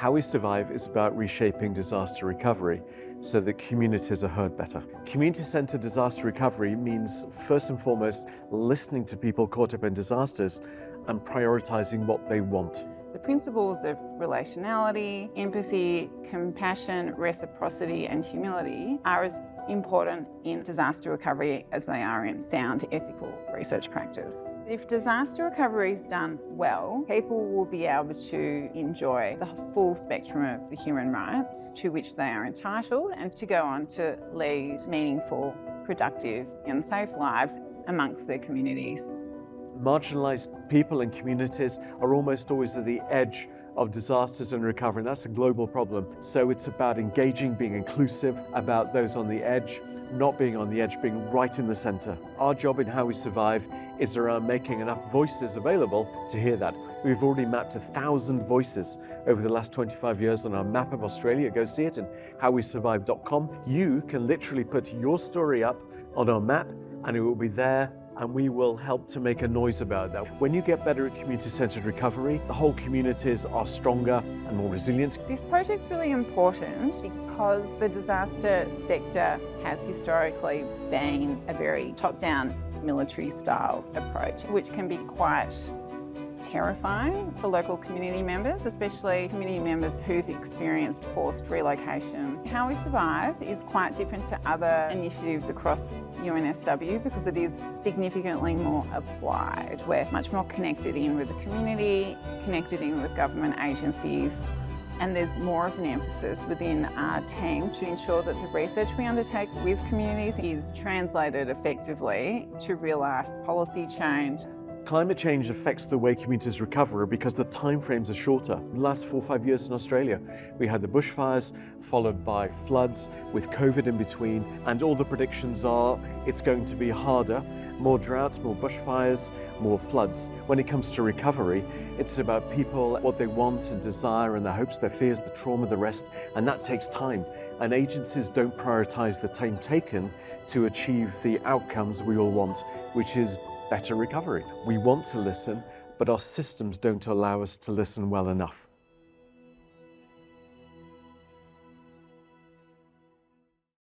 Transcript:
How We Survive is about reshaping disaster recovery so that communities are heard better. Community-centered disaster recovery means, first and foremost, listening to people caught up in disasters and prioritizing what they want. The principles of relationality, empathy, compassion, reciprocity and humility are as important in disaster recovery as they are in sound ethical research practice. If disaster recovery is done well, people will be able to enjoy the full spectrum of the human rights to which they are entitled and to go on to lead meaningful, productive and safe lives amongst their communities. Marginalised people and communities are almost always at the edge of disasters and recovery, and that's a global problem. So it's about engaging, being inclusive, about those on the edge, not being on the edge, being right in the centre. Our job in How We Survive is around making enough voices available to hear that. We've already mapped 1,000 voices over the last 25 years on our map of Australia. Go see it in HowWeSurvive.com. You can literally put your story up on our map and it will be there, and we will help to make a noise about that. When you get better at community-centred recovery, the whole communities are stronger and more resilient. This project's really important because the disaster sector has historically been a very top-down military-style approach, which can be quite terrifying for local community members, especially community members who've experienced forced relocation. How We Survive is quite different to other initiatives across UNSW because it is significantly more applied. We're much more connected in with the community, connected in with government agencies, and there's more of an emphasis within our team to ensure that the research we undertake with communities is translated effectively to real-life policy change. Climate change affects the way communities recover because the timeframes are shorter. In the last 4 or 5 years in Australia, we had the bushfires followed by floods with COVID in between, and all the predictions are it's going to be harder. More droughts, more bushfires, more floods. When it comes to recovery, it's about people, what they want and desire and their hopes, their fears, the trauma, the rest, and that takes time. And agencies don't prioritise the time taken to achieve the outcomes we all want, which is better recovery. We want to listen, but our systems don't allow us to listen well enough.